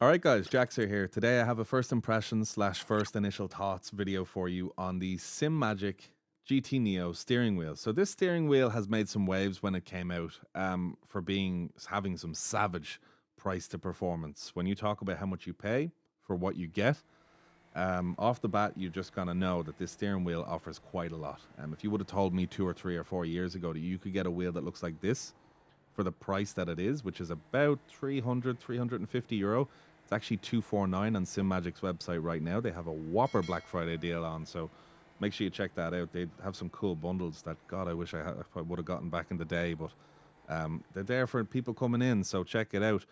All right, guys, Jackzer here. Today I have a first impressions slash first initial thoughts video for you on the Simagic GT Neo steering wheel. So this steering wheel has made some waves when it came out for having some savage price to performance. When you talk about how much you pay for what you get, off the bat, you're just going to know that this steering wheel offers quite a lot. If you would have told me 2 or 3 or 4 years ago that you could get a wheel that looks like this for the price that it is, which is about 350 euro, it's actually 249 on Simagic's website right now. They have a whopper Black Friday deal on, so make sure you check that out. They have some cool bundles that, God, I wish I would have gotten back in the day, but they're there for people coming in, so check it out.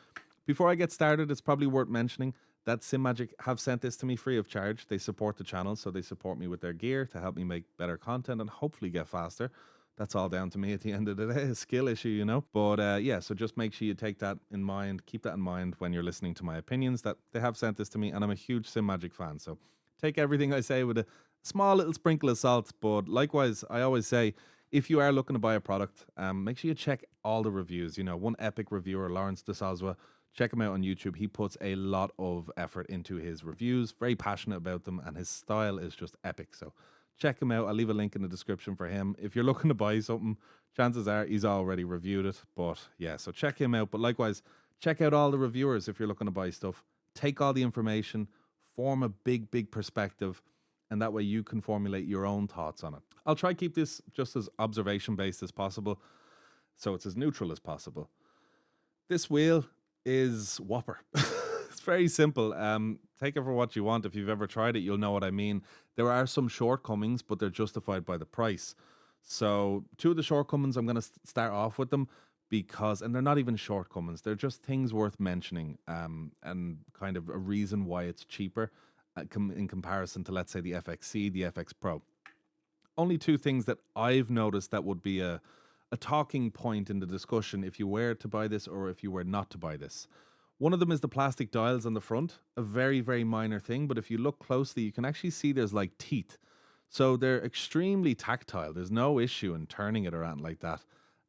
Before I get started, it's probably worth mentioning that Simagic have sent this to me free of charge. They support the channel, so they support me with their gear to help me make better content and hopefully get faster. That's all down to me at the end of the day, a skill issue, you know. But yeah, so just make sure you take that in mind, keep that in mind when you're listening to my opinions, that they have sent this to me, and I'm a huge Simagic fan. So take everything I say with a small little sprinkle of salt. But likewise, I always say, if you are looking to buy a product, make sure you check all the reviews. You know, one epic reviewer, Lawrence DeSazwa, check him out on YouTube. He puts a lot of effort into his reviews, very passionate about them, and his style is just epic. So check him out. I'll leave a link in the description for him. If you're looking to buy something, chances are he's already reviewed it. But yeah, so check him out. But likewise, check out all the reviewers if you're looking to buy stuff. Take all the information, form a big perspective, and that way you can formulate your own thoughts on it. I'll try to keep this just as observation-based as possible, so it's as neutral as possible. This wheel is whopper. It's very simple. Take it for what you want. If you've ever tried it, you'll know what I mean. There are some shortcomings, but they're justified by the price. So 2 of the shortcomings, I'm going to start off with them and they're not even shortcomings. They're just things worth mentioning and kind of a reason why it's cheaper in comparison to, let's say, the FXC, the FX Pro. Only 2 things that I've noticed that would be a talking point in the discussion if you were to buy this or if you were not to buy this. One of them is the plastic dials on the front, a very minor thing, but if you look closely, you can actually see there's like teeth. So they're extremely tactile. There's no issue in turning it around like that.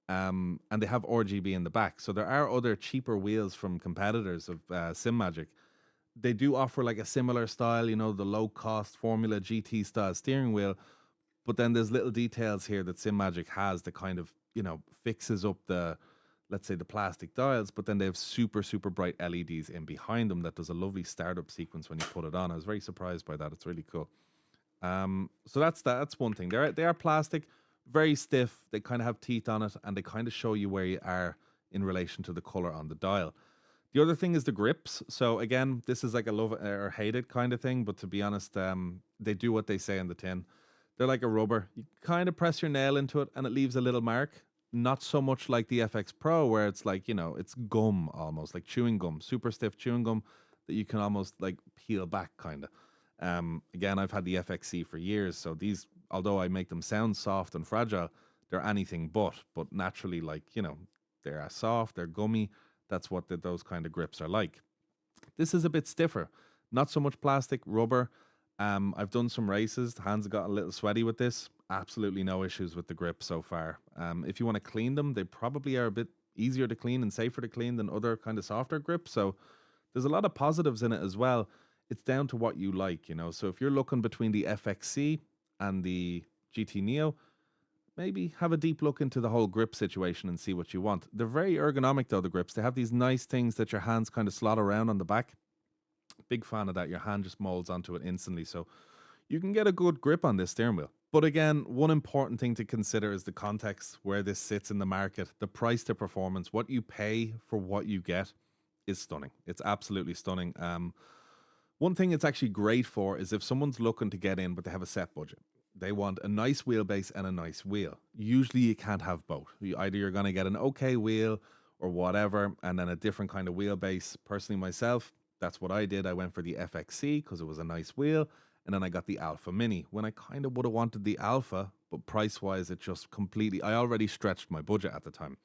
And they have RGB in the back. So there are other cheaper wheels from competitors of Simagic. They do offer like a similar style, you know, the low-cost Formula GT style steering wheel. But then there's little details here that Simagic has that kind of, you know, fixes up the, let's say, the plastic dials, but then they have super bright LEDs in behind them that does a lovely startup sequence when you put it on. I was very surprised by that. It's really cool. So that's one thing. They are plastic, very stiff. They kind of have teeth on it, and they kind of show you where you are in relation to the color on the dial. The other thing is the grips. So again, this is like a love it or hate it kind of thing, but to be honest, they do what they say in the tin. They're like a rubber. You kind of press your nail into it and it leaves a little mark. Not so much like the FX Pro where it's like, you know, it's gum almost, like chewing gum, super stiff chewing gum that you can almost like peel back kind of. Again, I've had the FXC for years, so these, although I make them sound soft and fragile, they're anything but naturally, like, you know, they're soft, they're gummy. That's what those kind of grips are like. This is a bit stiffer, not so much plastic, rubber. I've done some races. The hands have got a little sweaty with this. Absolutely no issues with the grip so far. If you want to clean them, they probably are a bit easier to clean and safer to clean than other kind of softer grips. So there's a lot of positives in it as well. It's down to what you like, you know. So if you're looking between the FXC and the GT Neo, maybe have a deep look into the whole grip situation and see what you want. They're very ergonomic though, the grips. They have these nice things that your hands kind of slot around on the back. Big fan of that. Your hand just molds onto it instantly. So you can get a good grip on this steering wheel. But again, one important thing to consider is the context where this sits in the market. The price to performance, what you pay for what you get is stunning. It's absolutely stunning. One thing it's actually great for is if someone's looking to get in, but they have a set budget. They want a nice wheelbase and a nice wheel. Usually you can't have both. Either you're going to get an okay wheel or whatever, and then a different kind of wheelbase. Personally, myself, that's what I did. I went for the FXC because it was a nice wheel. And then I got the Alpha Mini when I kind of would have wanted the Alpha, but price-wise, it just completely, I already stretched my budget at the time.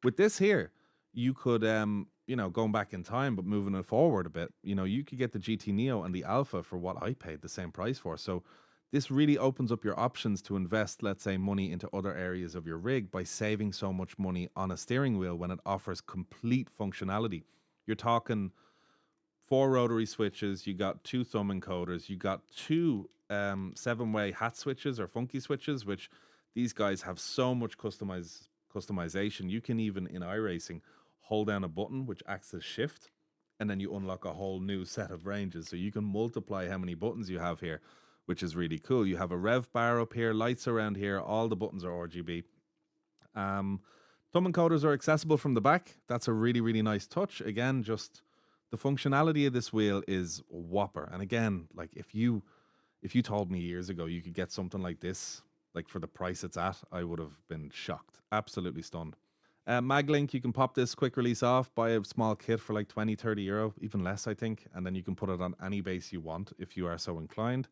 With this here, you could, you know, going back in time, but moving it forward a bit, you know, you could get the GT Neo and the Alpha for what I paid the same price for. So this really opens up your options to invest, let's say, money into other areas of your rig by saving so much money on a steering wheel when it offers complete functionality. You're talking 4 rotary switches, you got 2 thumb encoders, you got 2 7-way hat switches or funky switches, which these guys have so much customization. You can even in iRacing hold down a button which acts as shift, and then you unlock a whole new set of ranges. So you can multiply how many buttons you have here, which is really cool. You have a rev bar up here, lights around here, all the buttons are RGB. Thumb encoders are accessible from the back. That's a really, really nice touch. Again, just the functionality of this wheel is whopper. And again, like if you told me years ago you could get something like this, like for the price it's at, I would have been shocked. Absolutely stunned. Maglink, you can pop this quick release off, buy a small kit for like 20, 30 euro, even less, I think. And then you can put it on any base you want if you are so inclined.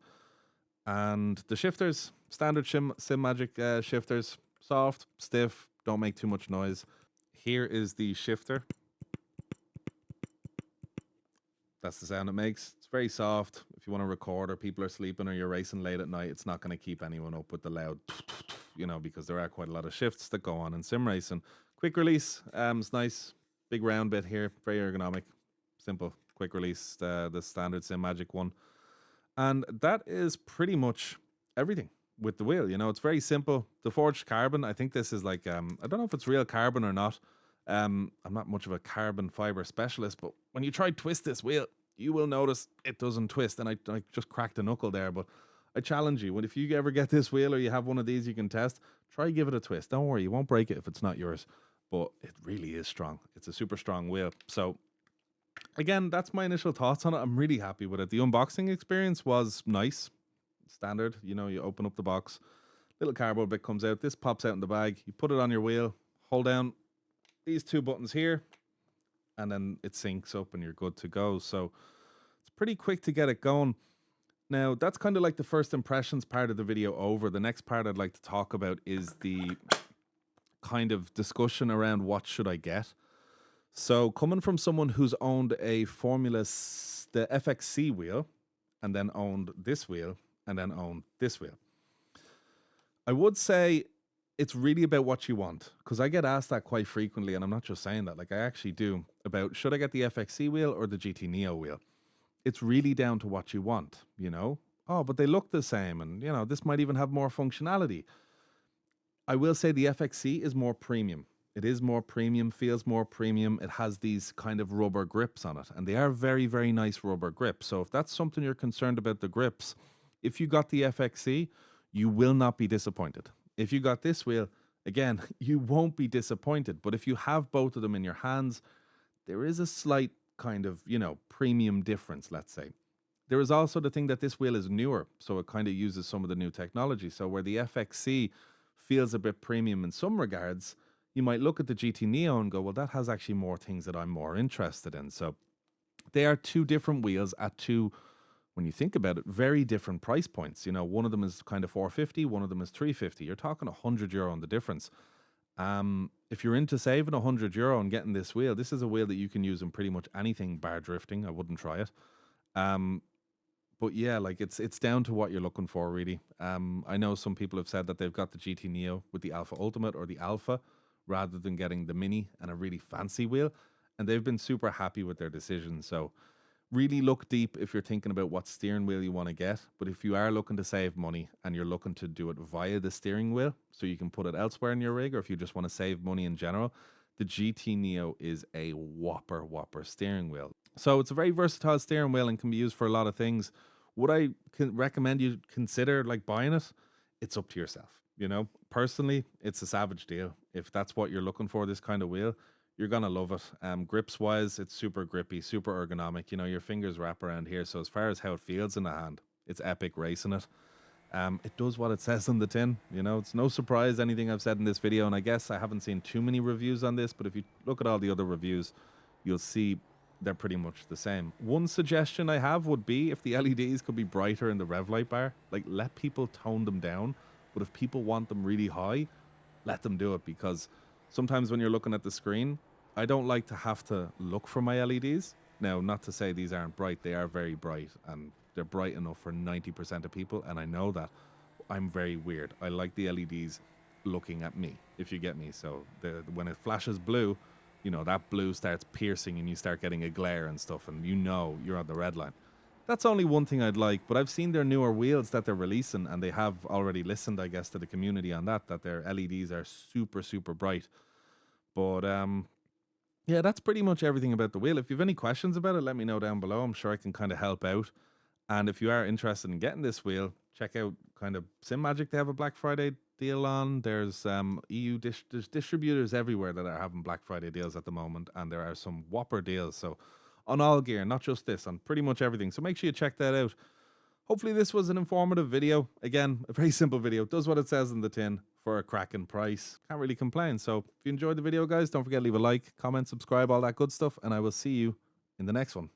And the shifters, standard Simagic shifters, soft, stiff, don't make too much noise. Here is the shifter. That's the sound it makes. It's very soft. If you want to record or people are sleeping or you're racing late at night, it's not going to keep anyone up with the loud, you know, because there are quite a lot of shifts that go on in sim racing. Quick release, it's nice. Big round bit here, very ergonomic, simple, quick release, the standard Simagic one. And that is pretty much everything with the wheel. You know, it's very simple. The forged carbon, I think this is like, I don't know if it's real carbon or not. I'm not much of a carbon fiber specialist, but when you try to twist this wheel, you will notice it doesn't twist. And I just cracked a knuckle there, but I challenge you. If you ever get this wheel or you have one of these you can test, try give it a twist. Don't worry, you won't break it if it's not yours. But it really is strong. It's a super strong wheel. So again, that's my initial thoughts on it. I'm really happy with it. The unboxing experience was nice. Standard, you know, you open up the box, little cardboard bit comes out. This pops out in the bag. You put it on your wheel, hold down these 2 buttons here, and then it syncs up and you're good to go. So it's pretty quick to get it going. Now, that's kind of like the first impressions part of the video over. The next part I'd like to talk about is the kind of discussion around what should I get. So coming from someone who's owned a the FXC wheel, and then owned this wheel, and then owned this wheel, I would say it's really about what you want, because I get asked that quite frequently, and I'm not just saying that, like I actually do, about should I get the FXC wheel or the GT Neo wheel? It's really down to what you want, you know? Oh, but they look the same, and you know, this might even have more functionality. I will say the FXC is more premium. It is more premium, feels more premium. It has these kind of rubber grips on it, and they are very, very nice rubber grips. So if that's something you're concerned about, the grips, if you got the FXC, you will not be disappointed. If you got this wheel, again, you won't be disappointed. But if you have both of them in your hands, there is a slight kind of, you know, premium difference, let's say. There is also the thing that this wheel is newer, so it kind of uses some of the new technology. So where the FXC feels a bit premium in some regards, you might look at the GT Neo and go, well, that has actually more things that I'm more interested in. So they are 2 different wheels at 2, when you think about it, very different price points. You know, one of them is kind of 450, one of them is 350. You're talking €100 on the difference. If you're into saving €100 and getting this wheel, this is a wheel that you can use in pretty much anything bar drifting. I wouldn't try it. But yeah, like it's down to what you're looking for, really. I know some people have said that they've got the GT Neo with the Alpha Ultimate or the Alpha rather than getting the Mini and a really fancy wheel, and they've been super happy with their decision. So really look deep if you're thinking about what steering wheel you want to get. But if you are looking to save money and you're looking to do it via the steering wheel so you can put it elsewhere in your rig, or if you just want to save money in general, the GT Neo is a whopper steering wheel. So it's a very versatile steering wheel and can be used for a lot of things. Would I recommend you consider like buying it? It's up to yourself. You know, personally, it's a savage deal. If that's what you're looking for, this kind of wheel, you're going to love it. Grips wise, it's super grippy, super ergonomic. You know, your fingers wrap around here. So as far as how it feels in the hand, it's epic racing it. It does what it says on the tin. You know, it's no surprise anything I've said in this video. And I guess I haven't seen too many reviews on this, but if you look at all the other reviews, you'll see they're pretty much the same. One suggestion I have would be if the LEDs could be brighter in the rev light bar, like let people tone them down. But if people want them really high, let them do it, because sometimes when you're looking at the screen, I don't like to have to look for my LEDs. Now, not to say these aren't bright. They are very bright, and they're bright enough for 90% of people, and I know that. I'm very weird. I like the LEDs looking at me, if you get me. So when it flashes blue, you know, that blue starts piercing and you start getting a glare and stuff, and you know you're on the red line. That's only one thing I'd like, but I've seen their newer wheels that they're releasing, and they have already listened, I guess, to the community on that their LEDs are super, super bright. But yeah, that's pretty much everything about the wheel. If you have any questions about it, let me know down below. I'm sure I can kind of help out. And if you are interested in getting this wheel, check out kind of Simagic. They have a Black Friday deal on. There's there's distributors everywhere that are having Black Friday deals at the moment, and there are some whopper deals. So on all gear, not just this, on pretty much everything. So make sure you check that out. Hopefully this was an informative video. Again, a very simple video. Does what it says in the tin for a cracking price. Can't really complain. So if you enjoyed the video, guys, don't forget to leave a like, comment, subscribe, all that good stuff, and I will see you in the next one.